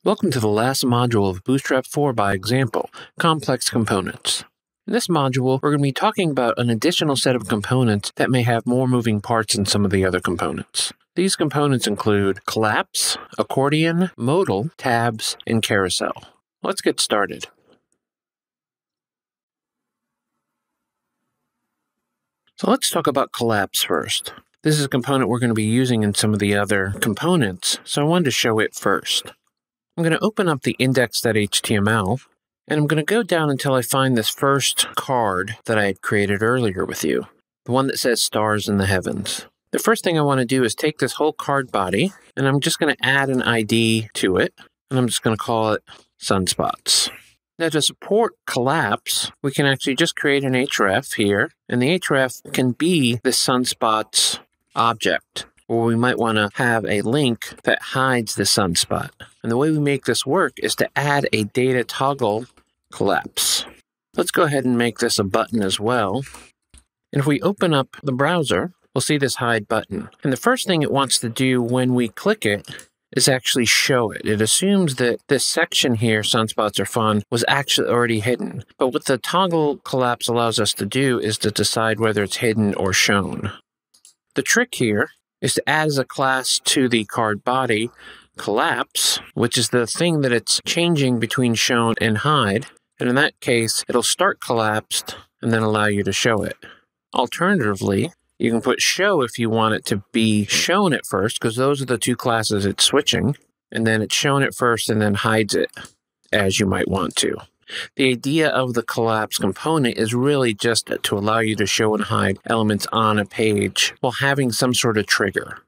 Welcome to the last module of Bootstrap 4 by example, Complex Components. In this module, we're going to be talking about an additional set of components that may have more moving parts than some of the other components. These components include collapse, accordion, modal, tabs, and carousel. Let's get started. So let's talk about collapse first. This is a component we're going to be using in some of the other components, so I wanted to show it first. I'm going to open up the index.html, and I'm going to go down until I find this first card that I had created earlier with you, the one that says stars in the heavens. The first thing I want to do is take this whole card body, and I'm just going to add an ID to it, and I'm just going to call it sunspots. Now, to support collapse, we can actually just create an href here, and the href can be the sunspots object, or we might want to have a link that hides the sunspot. And the way we make this work is to add a data toggle collapse. Let's go ahead and make this a button as well. And if we open up the browser, we'll see this hide button. And the first thing it wants to do when we click it is actually show it. It assumes that this section here, sunspots are fun, was actually already hidden. But what the toggle collapse allows us to do is to decide whether it's hidden or shown. The trick here is to add as a class to the card body collapse, which is the thing that it's changing between shown and hide. And in that case, it'll start collapsed and then allow you to show it. Alternatively, you can put show if you want it to be shown at first, because those are the two classes it's switching. And then it's shown at first and then hides it as you might want to. The idea of the collapse component is really just to allow you to show and hide elements on a page while having some sort of trigger.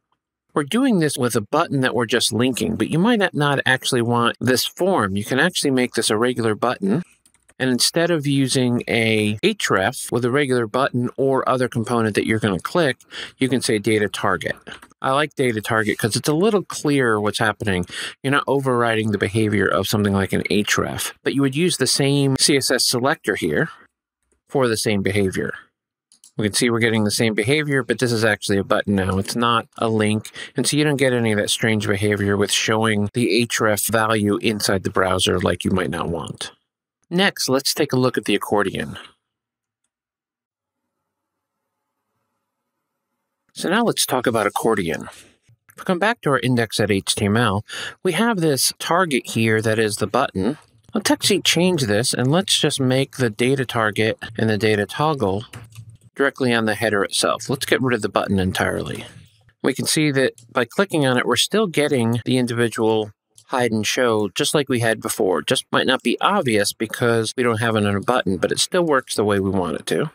We're doing this with a button that we're just linking, but you might not actually want this form. You can actually make this a regular button. And instead of using a href with a regular button or other component that you're going to click, you can say data target. I like data target because it's a little clearer what's happening. You're not overriding the behavior of something like an href, but you would use the same CSS selector here for the same behavior. We can see we're getting the same behavior, but this is actually a button now. It's not a link. And so you don't get any of that strange behavior with showing the href value inside the browser like you might not want. Next, let's take a look at the accordion. So now let's talk about accordion. If we come back to our index.html, we have this target here that is the button. Let's actually change this, and let's just make the data target and the data toggle directly on the header itself. Let's get rid of the button entirely. We can see that by clicking on it, we're still getting the individual hide and show just like we had before. Just might not be obvious because we don't have it on a button, but it still works the way we want it to.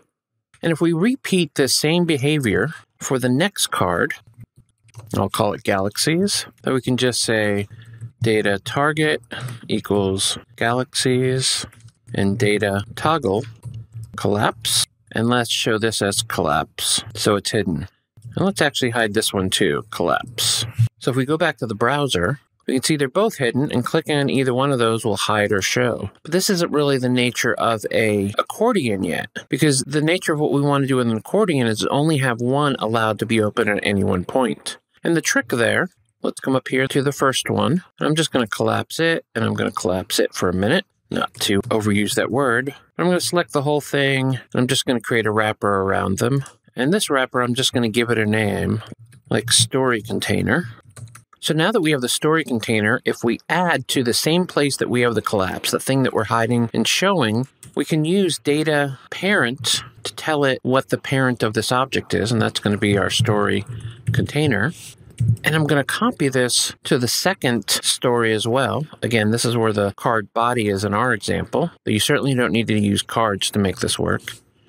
And if we repeat this same behavior for the next card, I'll call it galaxies, then we can just say data target equals galaxies and data toggle collapse. And let's show this as collapse, so it's hidden. And let's actually hide this one too, collapse. So if we go back to the browser, we can see they're both hidden, and clicking on either one of those will hide or show. But this isn't really the nature of an accordion yet, because the nature of what we want to do with an accordion is only have one allowed to be open at any one point. And the trick there, let's come up here to the first one, and I'm just going to collapse it, and I'm going to collapse it for a minute, not to overuse that word. I'm going to select the whole thing, and I'm just going to create a wrapper around them. And this wrapper, I'm just going to give it a name, like story container. So now that we have the story container, if we add to the same place that we have the collapse, the thing that we're hiding and showing, we can use data parent to tell it what the parent of this object is, and that's going to be our story container. And I'm going to copy this to the second story as well. Again, this is where the card body is in our example, but you certainly don't need to use cards to make this work.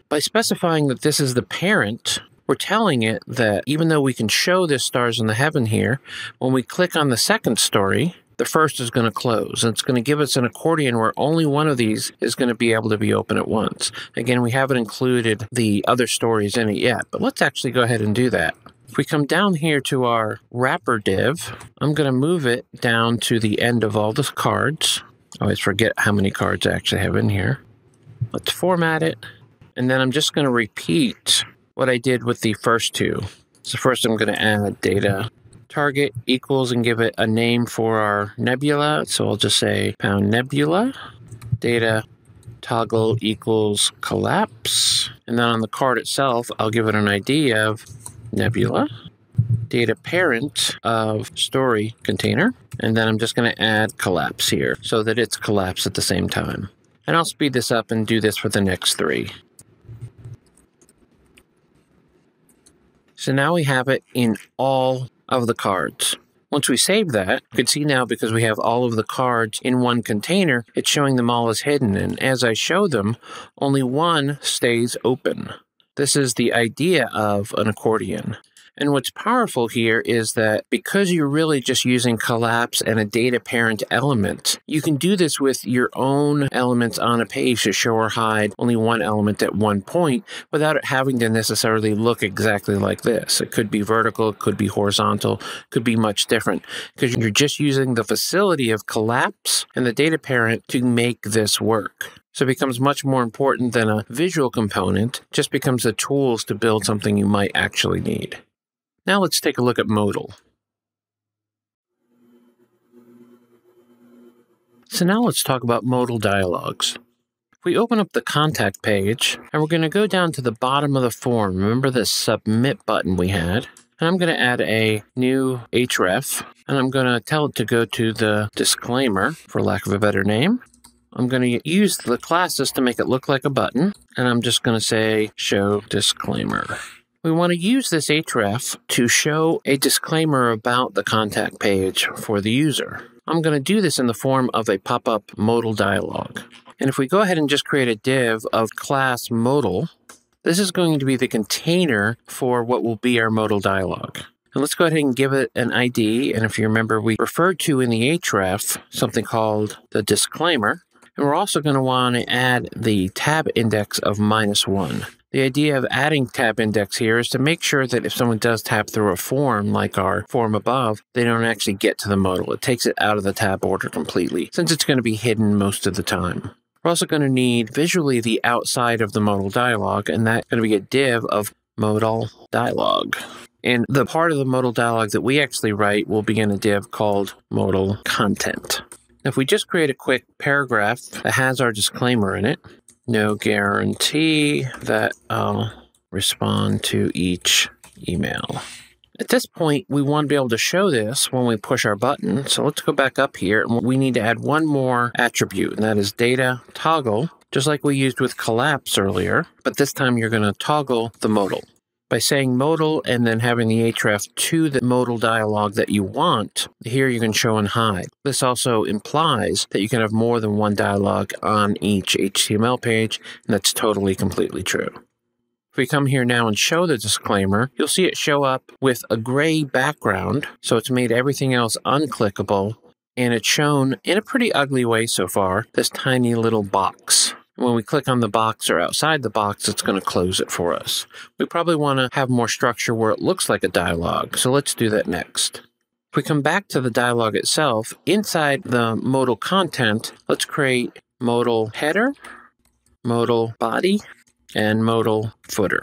By specifying that this is the parent, we're telling it that even though we can show this stars in the heaven here, when we click on the second story, the first is going to close. And it's going to give us an accordion where only one of these is going to be able to be open at once. Again, we haven't included the other stories in it yet, but let's actually go ahead and do that. If we come down here to our wrapper div, I'm going to move it down to the end of all the cards. I always forget how many cards I actually have in here. Let's format it. And then I'm just going to repeat what I did with the first two. So first I'm going to add data target equals and give it a name for our nebula. So I'll just say pound nebula. Data toggle equals collapse. And then on the card itself, I'll give it an ID of nebula. Data parent of story container. And then I'm just going to add collapse here so that it's collapsed at the same time. And I'll speed this up and do this for the next 3. So now we have it in all of the cards. Once we save that, you can see now because we have all of the cards in one container, it's showing them all as hidden. And as I show them, only one stays open. This is the idea of an accordion. And what's powerful here is that because you're really just using collapse and a data parent element, you can do this with your own elements on a page to show or hide only one element at one point without it having to necessarily look exactly like this. It could be vertical, it could be horizontal, could be much different because you're just using the facility of collapse and the data parent to make this work. So it becomes much more important than a visual component, just becomes the tools to build something you might actually need. Now let's take a look at Modal. So now let's talk about Modal Dialogues. If we open up the contact page, and we're going to go down to the bottom of the form, remember the submit button we had, and I'm going to add a new href, and I'm going to tell it to go to the disclaimer, for lack of a better name. I'm going to use the classes to make it look like a button, and I'm just going to say show disclaimer. We want to use this href to show a disclaimer about the contact page for the user. I'm going to do this in the form of a pop-up modal dialog. And if we go ahead and just create a div of class modal, this is going to be the container for what will be our modal dialog. And let's go ahead and give it an ID. And if you remember, we referred to in the href something called the disclaimer. And we're also going to want to add the tab index of -1. The idea of adding tab index here is to make sure that if someone does tab through a form like our form above, they don't actually get to the modal. It takes it out of the tab order completely, since it's going to be hidden most of the time. We're also going to need visually the outside of the modal dialog, and that's going to be a div of modal dialog. And the part of the modal dialog that we actually write will be in a div called modal content. If we just create a quick paragraph that has our disclaimer in it, no guarantee that I'll respond to each email. At this point, we want to be able to show this when we push our button. So let's go back up here, and we need to add one more attribute, and that is data toggle, just like we used with collapse earlier, but this time you're going to toggle the modal. By saying modal and then having the href to the modal dialog that you want, here you can show and hide. This also implies that you can have more than one dialog on each HTML page, and that's totally, completely true. If we come here now and show the disclaimer, you'll see it show up with a gray background, so it's made everything else unclickable, and it's shown in a pretty ugly way so far, this tiny little box. When we click on the box or outside the box, it's going to close it for us. We probably want to have more structure where it looks like a dialog, so let's do that next. If we come back to the dialog itself, inside the modal content, let's create modal header, modal body, and modal footer.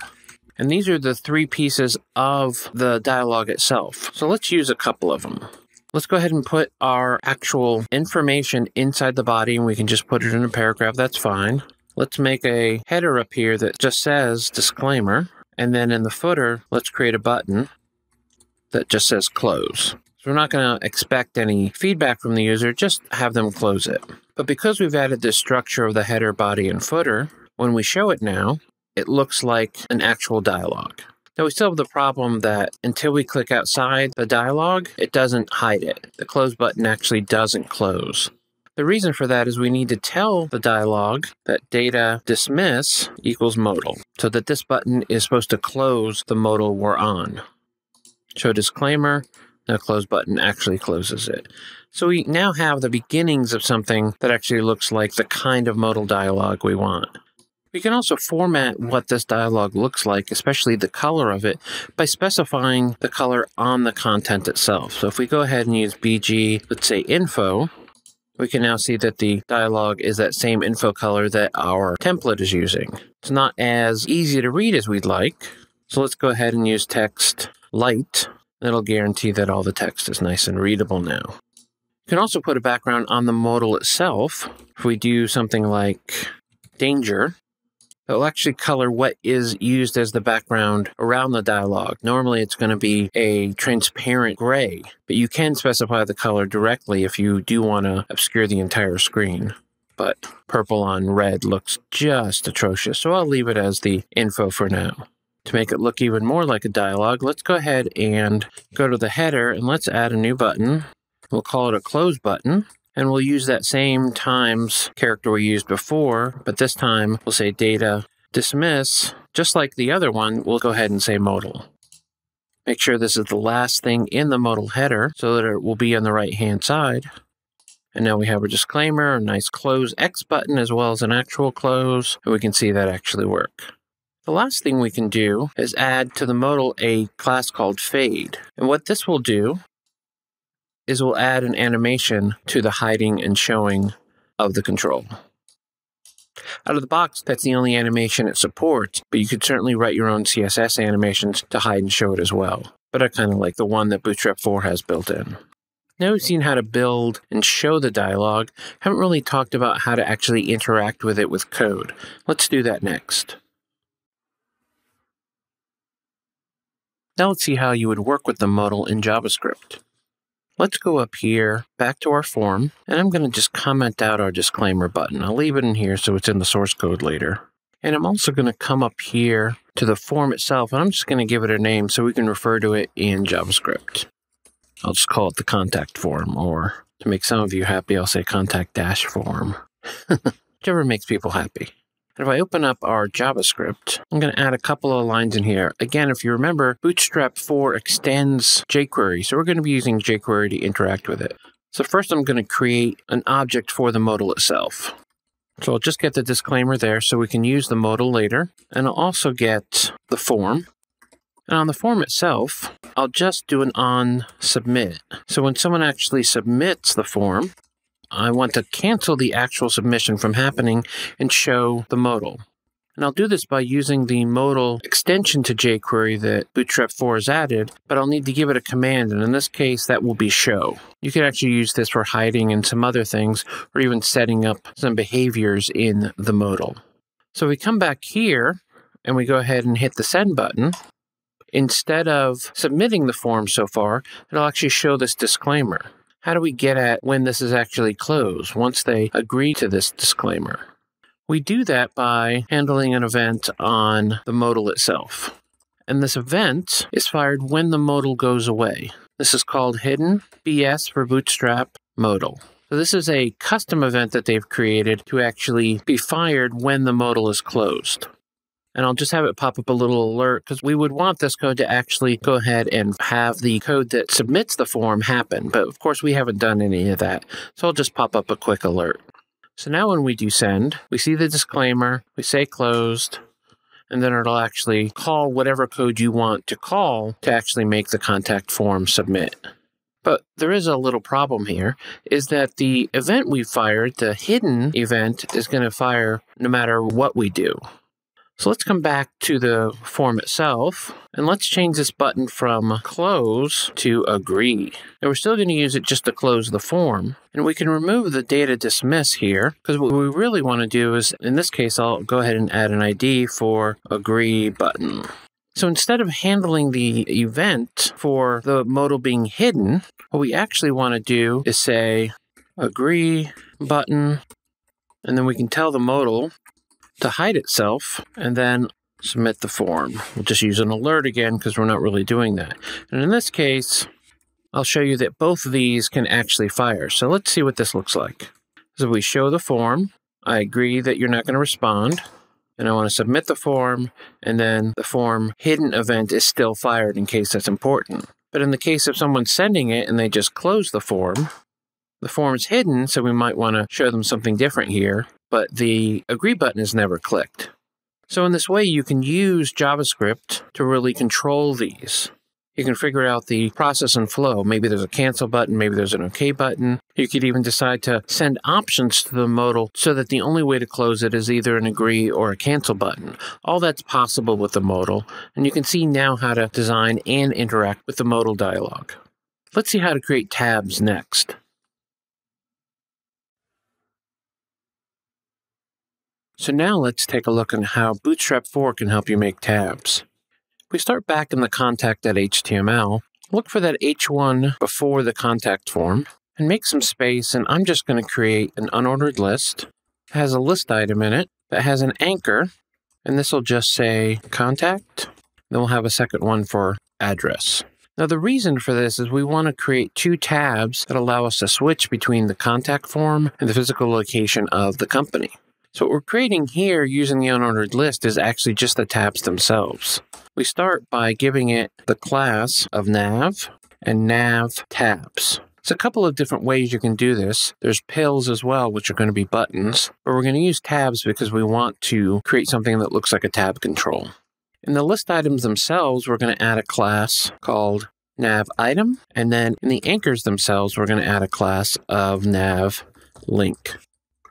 And these are the 3 pieces of the dialog itself. So let's use a couple of them. Let's go ahead and put our actual information inside the body, and we can just put it in a paragraph. That's fine. Let's make a header up here that just says disclaimer. And then in the footer, let's create a button that just says close. So we're not going to expect any feedback from the user, just have them close it. But because we've added this structure of the header, body, and footer, when we show it now, it looks like an actual dialog. Now we still have the problem that until we click outside the dialog, it doesn't hide it. The close button actually doesn't close. The reason for that is we need to tell the dialog that data dismiss equals modal, so that this button is supposed to close the modal we're on. Show disclaimer, the close button actually closes it. So we now have the beginnings of something that actually looks like the kind of modal dialog we want. We can also format what this dialog looks like, especially the color of it, by specifying the color on the content itself. So if we go ahead and use BG, let's say info, we can now see that the dialog is that same info color that our template is using. It's not as easy to read as we'd like. So let's go ahead and use text light. That'll guarantee that all the text is nice and readable now. You can also put a background on the modal itself. If we do something like danger, it will actually color what is used as the background around the dialogue. Normally it's going to be a transparent gray, but you can specify the color directly if you do want to obscure the entire screen. But purple on red looks just atrocious, so I'll leave it as the info for now. To make it look even more like a dialogue, let's go ahead and go to the header and let's add a new button. We'll call it a close button, and we'll use that same times character we used before, but this time we'll say data dismiss. Just like the other one, we'll go ahead and say modal. Make sure this is the last thing in the modal header so that it will be on the right-hand side. And now we have a disclaimer, a nice close X button, as well as an actual close, and we can see that actually work. The last thing we can do is add to the modal a class called fade. And what this will do is we'll add an animation to the hiding and showing of the control. Out of the box, that's the only animation it supports, but you could certainly write your own CSS animations to hide and show it as well. But I kind of like the one that Bootstrap 4 has built in. Now we've seen how to build and show the dialogue, haven't really talked about how to actually interact with it with code. Let's do that next. Now let's see how you would work with the modal in JavaScript. Let's go up here, back to our form, and I'm going to just comment out our disclaimer button. I'll leave it in here so it's in the source code later. And I'm also going to come up here to the form itself, and I'm just going to give it a name so we can refer to it in JavaScript. I'll just call it the contact form, or to make some of you happy, I'll say contact-form. Whichever makes people happy. And if I open up our JavaScript, I'm going to add a couple of lines in here. Again, if you remember, Bootstrap 4 extends jQuery, so we're going to be using jQuery to interact with it. So first I'm going to create an object for the modal itself. So I'll just get the disclaimer there so we can use the modal later. And I'll also get the form. And on the form itself, I'll just do an onSubmit. So when someone actually submits the form, I want to cancel the actual submission from happening and show the modal. And I'll do this by using the modal extension to jQuery that Bootstrap 4 has added, but I'll need to give it a command, and in this case, that will be show. You can actually use this for hiding and some other things, or even setting up some behaviors in the modal. So we come back here, and we go ahead and hit the send button. Instead of submitting the form so far, it'll actually show this disclaimer. How do we get at when this is actually closed, once they agree to this disclaimer? We do that by handling an event on the modal itself. And this event is fired when the modal goes away. This is called hidden BS for Bootstrap modal. So this is a custom event that they've created to actually be fired when the modal is closed. And I'll just have it pop up a little alert because we would want this code to actually go ahead and have the code that submits the form happen. But of course, we haven't done any of that. So I'll just pop up a quick alert. So now when we do send, we see the disclaimer, we say closed, and then it'll actually call whatever code you want to call to actually make the contact form submit. But there is a little problem here, is that the event we fired, the hidden event, is going to fire no matter what we do. So let's come back to the form itself, and let's change this button from close to agree. And we're still going to use it just to close the form. And we can remove the data dismiss here, because what we really want to do is, in this case, I'll go ahead and add an ID for agree button. So instead of handling the event for the modal being hidden, what we actually want to do is say agree button, and then we can tell the modal to hide itself, and then submit the form. We'll just use an alert again because we're not really doing that. And in this case, I'll show you that both of these can actually fire. So let's see what this looks like. So we show the form. I agree that you're not going to respond. And I want to submit the form, and then the form hidden event is still fired in case that's important. But in the case of someone sending it and they just close the form is hidden, so we might want to show them something different here. But the agree button is never clicked. So in this way, you can use JavaScript to really control these. You can figure out the process and flow. Maybe there's a cancel button, maybe there's an OK button. You could even decide to send options to the modal so that the only way to close it is either an agree or a cancel button. All that's possible with the modal, and you can see now how to design and interact with the modal dialog. Let's see how to create tabs next. So now let's take a look at how Bootstrap 4 can help you make tabs. If we start back in the contact.html, look for that H1 before the contact form, and make some space, and I'm just going to create an unordered list. It has a list item in it that has an anchor, and this will just say contact. Then we'll have a second one for address. Now the reason for this is we want to create two tabs that allow us to switch between the contact form and the physical location of the company. So what we're creating here using the unordered list is actually just the tabs themselves. We start by giving it the class of nav and nav tabs. There's a couple of different ways you can do this. There's pills as well, which are going to be buttons, but we're going to use tabs because we want to create something that looks like a tab control. In the list items themselves, we're going to add a class called nav item, and then in the anchors themselves, we're going to add a class of nav link.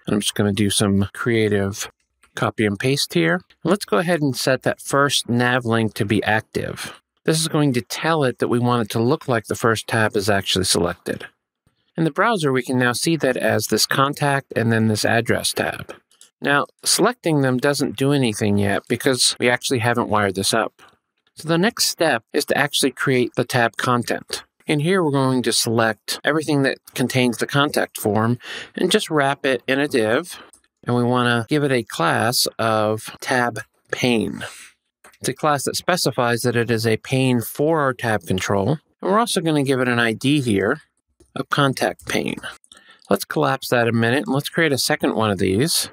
I'm just going to do some creative copy and paste here. Let's go ahead and set that first nav link to be active. This is going to tell it that we want it to look like the first tab is actually selected. In the browser, we can now see that as this contact and then this address tab. Now, selecting them doesn't do anything yet because we actually haven't wired this up. So the next step is to actually create the tab content. In here, we're going to select everything that contains the contact form and just wrap it in a div. And we want to give it a class of tab pane. It's a class that specifies that it is a pane for our tab control. And we're also going to give it an ID here of contact pane. Let's collapse that a minute and let's create a second one of these.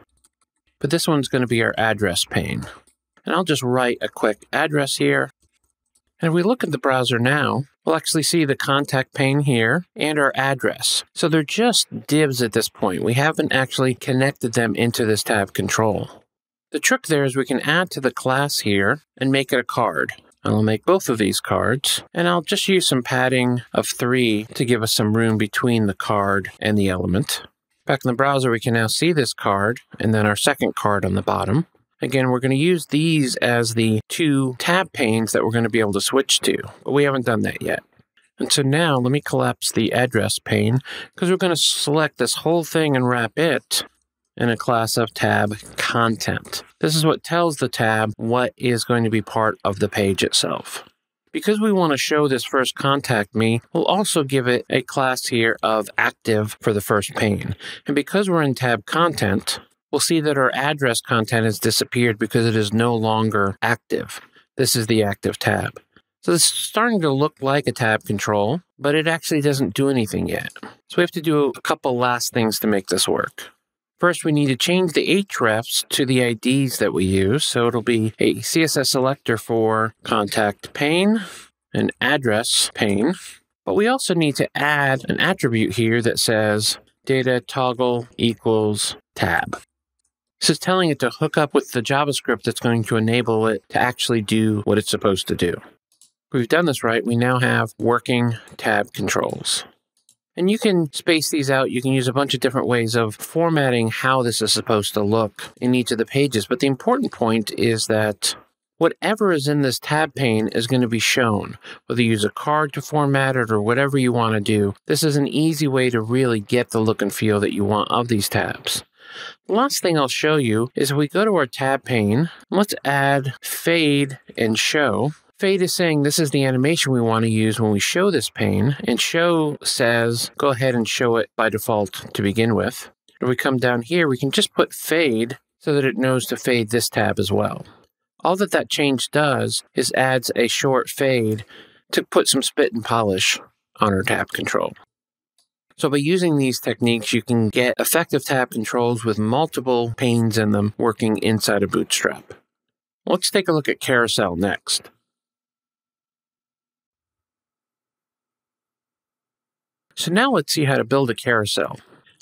But this one's going to be our address pane. And I'll just write a quick address here. And if we look at the browser now, we'll actually see the contact pane here and our address. So they're just divs at this point. We haven't actually connected them into this tab control. The trick there is we can add to the class here and make it a card. I'll make both of these cards, and I'll just use some padding of 3 to give us some room between the card and the element. Back in the browser, we can now see this card and then our second card on the bottom. Again, we're going to use these as the two tab panes that we're going to be able to switch to, but we haven't done that yet. And so now let me collapse the address pane because we're going to select this whole thing and wrap it in a class of tab content. This is what tells the tab what is going to be part of the page itself. Because we want to show this first contact me, we'll also give it a class here of active for the first pane. And because we're in tab content, we'll see that our address content has disappeared because it is no longer active. This is the active tab. So this is starting to look like a tab control, but it actually doesn't do anything yet. So we have to do a couple last things to make this work. First, we need to change the hrefs to the IDs that we use. So it'll be a CSS selector for contact pane and address pane. But we also need to add an attribute here that says data toggle equals tab. This is telling it to hook up with the JavaScript that's going to enable it to actually do what it's supposed to do. If we've done this right, we now have working tab controls. And you can space these out. You can use a bunch of different ways of formatting how this is supposed to look in each of the pages. But the important point is that whatever is in this tab pane is going to be shown. Whether you use a card to format it or whatever you want to do, this is an easy way to really get the look and feel that you want of these tabs. The last thing I'll show you is if we go to our tab pane, let's add fade and show. Fade is saying this is the animation we want to use when we show this pane, and show says go ahead and show it by default to begin with. If we come down here, we can just put fade so that it knows to fade this tab as well. All that change does is adds a short fade to put some spit and polish on our tab control. So by using these techniques, you can get effective tab controls with multiple panes in them working inside of Bootstrap. Let's take a look at Carousel next. So now let's see how to build a carousel.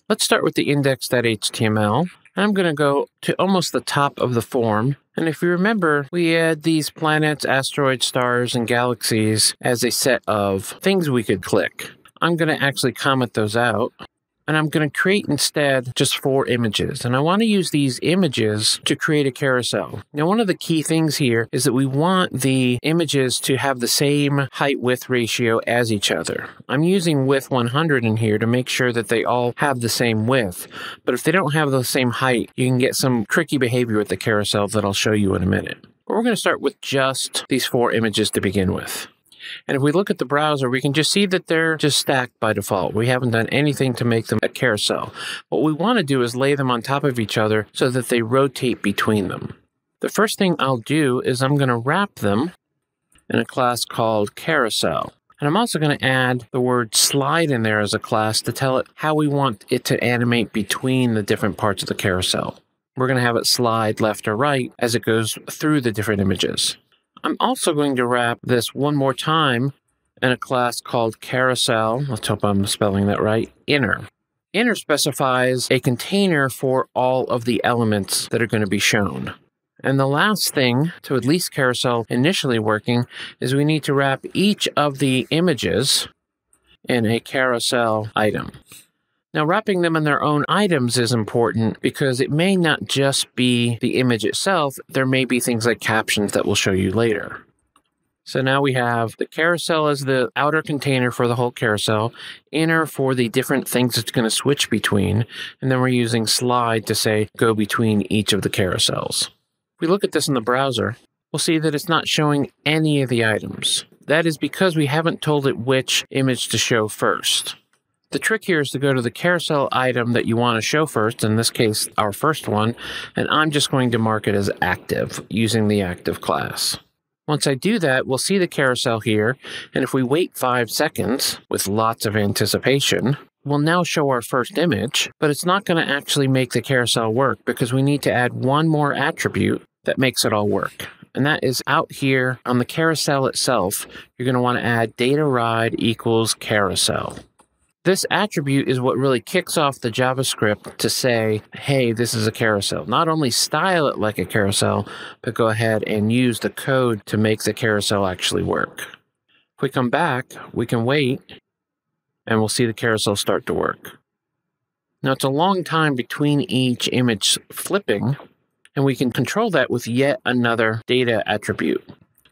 Let's start with the index.html. I'm going to go to almost the top of the form, And if you remember, we had these planets, asteroids, stars, and galaxies as a set of things we could click. I'm going to actually comment those out. And I'm going to create instead just 4 images. And I want to use these images to create a carousel. Now, one of the key things here is that we want the images to have the same height-width ratio as each other. I'm using width 100 in here to make sure that they all have the same width. But if they don't have the same height, you can get some tricky behavior with the carousel that I'll show you in a minute. But we're going to start with just these 4 images to begin with. And if we look at the browser, we can just see that they're just stacked by default. We haven't done anything to make them a carousel. What we want to do is lay them on top of each other so that they rotate between them. The first thing I'll do is I'm going to wrap them in a class called Carousel. And I'm also going to add the word slide in there as a class to tell it how we want it to animate between the different parts of the carousel. We're going to have it slide left or right as it goes through the different images. I'm also going to wrap this one more time in a class called Carousel. Let's hope I'm spelling that right. Inner. Inner specifies a container for all of the elements that are going to be shown. And the last thing to at least Carousel initially working is we need to wrap each of the images in a carousel item. Now, wrapping them in their own items is important because it may not just be the image itself. There may be things like captions that we'll show you later. So now we have the carousel as the outer container for the whole carousel, inner for the different things it's going to switch between, and then we're using slide to say go between each of the carousels. If we look at this in the browser, we'll see that it's not showing any of the items. That is because we haven't told it which image to show first. The trick here is to go to the carousel item that you want to show first, in this case, our first one, and I'm just going to mark it as active using the active class. Once I do that, we'll see the carousel here, and if we wait 5 seconds with lots of anticipation, we'll now show our first image, but it's not going to actually make the carousel work because we need to add one more attribute that makes it all work. And that is out here on the carousel itself, you're going to want to add data ride equals carousel. This attribute is what really kicks off the JavaScript to say, hey, this is a carousel. Not only style it like a carousel, but go ahead and use the code to make the carousel actually work. If we come back, we can wait, and we'll see the carousel start to work. Now, it's a long time between each image flipping, and we can control that with yet another data attribute.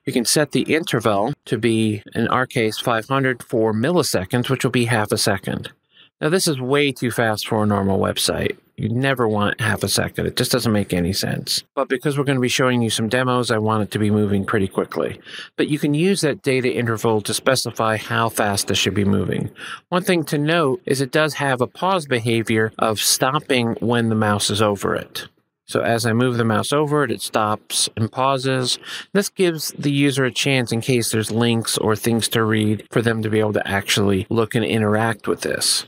We can set the interval to be, in our case, 504 milliseconds, which will be half a second. Now, this is way too fast for a normal website. You'd never want half a second. It just doesn't make any sense. But because we're going to be showing you some demos, I want it to be moving pretty quickly. But you can use that data interval to specify how fast this should be moving. One thing to note is it does have a pause behavior of stopping when the mouse is over it. So as I move the mouse over it, it stops and pauses. This gives the user a chance in case there's links or things to read for them to be able to actually look and interact with this.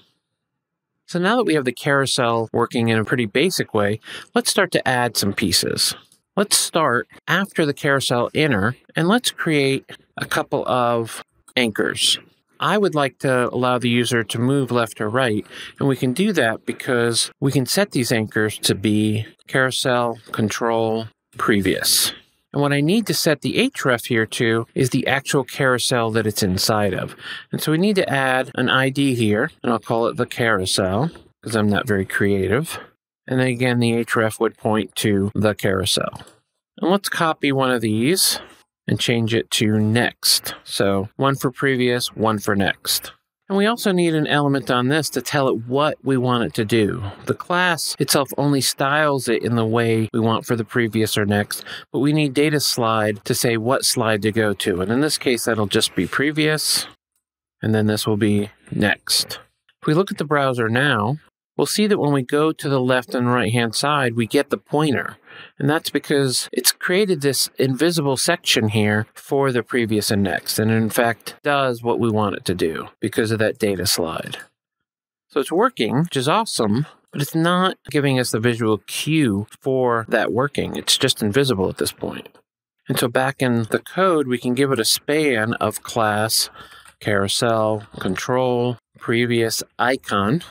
So now that we have the carousel working in a pretty basic way, let's start to add some pieces. Let's start after the carousel inner, and let's create a couple of anchors. I would like to allow the user to move left or right, and we can do that because we can set these anchors to be carousel, control, previous. And what I need to set the href here to is the actual carousel that it's inside of. And so we need to add an ID here, and I'll call it the carousel, because I'm not very creative. And then again, the href would point to the carousel. And let's copy one of these and change it to next. So one for previous, one for next. And we also need an element on this to tell it what we want it to do. The class itself only styles it in the way we want for the previous or next, but we need data slide to say what slide to go to. And in this case, that'll just be previous, and then this will be next. If we look at the browser now, we'll see that when we go to the left and right-hand side, we get the pointer. And that's because it's created this invisible section here for the previous and next. And in fact, does what we want it to do because of that data slide. So it's working, which is awesome, but it's not giving us the visual cue for that working. It's just invisible at this point. And so back in the code, we can give it a span of class, carousel, control, previous icon.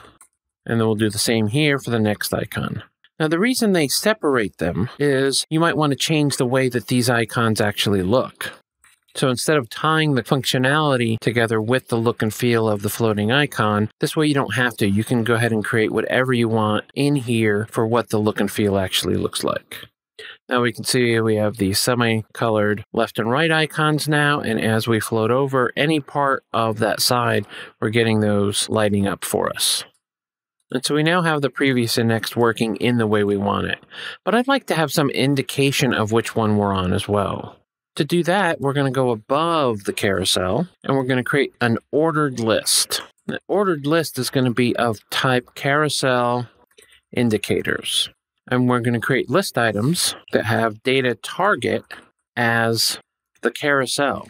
And then we'll do the same here for the next icon. Now, the reason they separate them is you might want to change the way that these icons actually look. So instead of tying the functionality together with the look and feel of the floating icon, this way you don't have to. You can go ahead and create whatever you want in here for what the look and feel actually looks like. Now we can see we have the semi-colored left and right icons now, and as we float over any part of that side, we're getting those lighting up for us. And so we now have the previous and next working in the way we want it. But I'd like to have some indication of which one we're on as well. To do that, we're going to go above the carousel, and we're going to create an ordered list. The ordered list is going to be of type carousel indicators. And we're going to create list items that have data target as the carousel.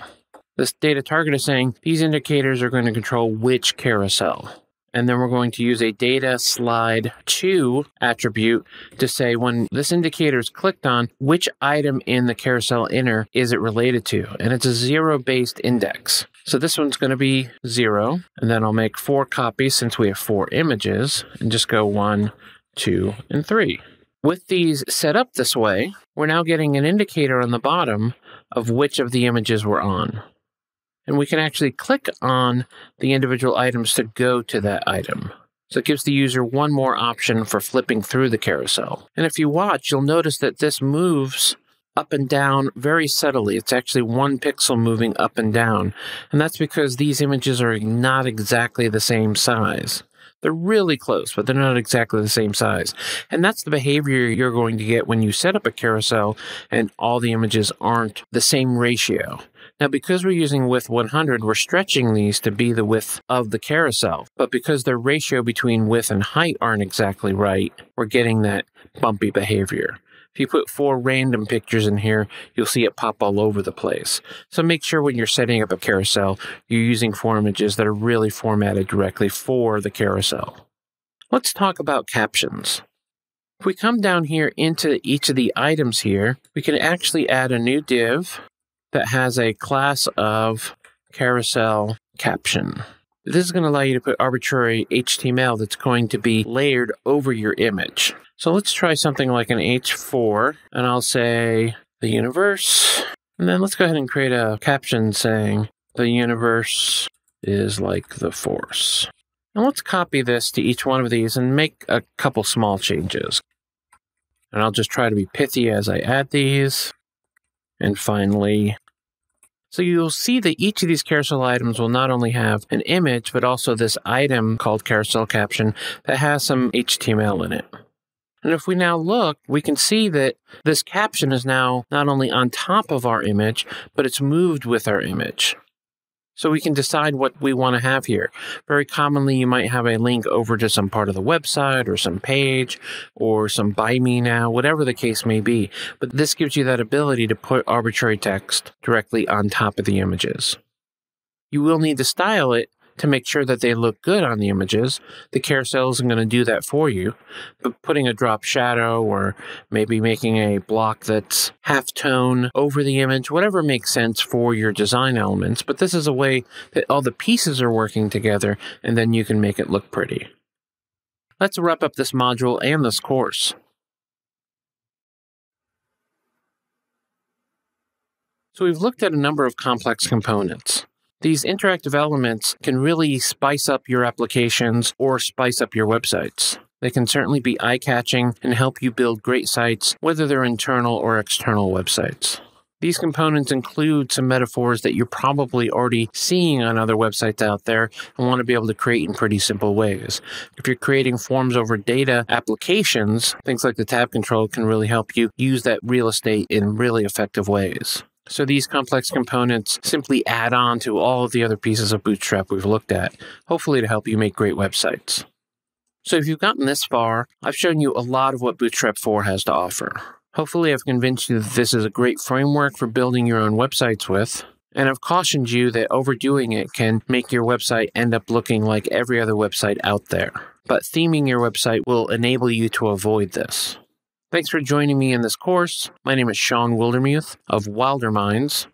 This data target is saying these indicators are going to control which carousel. And then we're going to use a data slide to attribute to say when this indicator is clicked on, which item in the carousel inner is it related to? And it's a 0-based index. So this one's going to be 0. And then I'll make 4 copies since we have 4 images and just go 1, 2, and 3. With these set up this way, we're now getting an indicator on the bottom of which of the images we're on. And we can actually click on the individual items to go to that item. So it gives the user one more option for flipping through the carousel. And if you watch, you'll notice that this moves up and down very subtly. It's actually 1 pixel moving up and down. And that's because these images are not exactly the same size. They're really close, but they're not exactly the same size. And that's the behavior you're going to get when you set up a carousel and all the images aren't the same ratio. Now, because we're using width 100, we're stretching these to be the width of the carousel. But because their ratio between width and height aren't exactly right, we're getting that bumpy behavior. If you put 4 random pictures in here, you'll see it pop all over the place. So make sure when you're setting up a carousel, you're using 4 images that are really formatted directly for the carousel. Let's talk about captions. If we come down here into each of the items here, we can actually add a new div that has a class of carousel caption. This is going to allow you to put arbitrary HTML that's going to be layered over your image. So let's try something like an H4, and I'll say the universe. And then let's go ahead and create a caption saying the universe is like the force. And let's copy this to each one of these and make a couple small changes. And I'll just try to be pithy as I add these. And finally, so you'll see that each of these carousel items will not only have an image, but also this item called carousel caption that has some HTML in it. And if we now look, we can see that this caption is now not only on top of our image, but it's moved with our image. So we can decide what we want to have here. Very commonly, you might have a link over to some part of the website or some page or some buy me now, whatever the case may be. But this gives you that ability to put arbitrary text directly on top of the images. You will need to style it to make sure that they look good on the images. The carousel isn't going to do that for you, but putting a drop shadow or maybe making a block that's half-tone over the image, whatever makes sense for your design elements. But this is a way that all the pieces are working together, and then you can make it look pretty. Let's wrap up this module and this course. So we've looked at a number of complex components. These interactive elements can really spice up your applications or spice up your websites. They can certainly be eye-catching and help you build great sites, whether they're internal or external websites. These components include some metaphors that you're probably already seeing on other websites out there and want to be able to create in pretty simple ways. If you're creating forms over data applications, things like the tab control can really help you use that real estate in really effective ways. So these complex components simply add on to all of the other pieces of Bootstrap we've looked at, hopefully to help you make great websites. So if you've gotten this far, I've shown you a lot of what Bootstrap 4 has to offer. Hopefully I've convinced you that this is a great framework for building your own websites with, and I've cautioned you that overdoing it can make your website end up looking like every other website out there. But theming your website will enable you to avoid this. Thanks for joining me in this course. My name is Sean Wildermuth of Wilder Minds,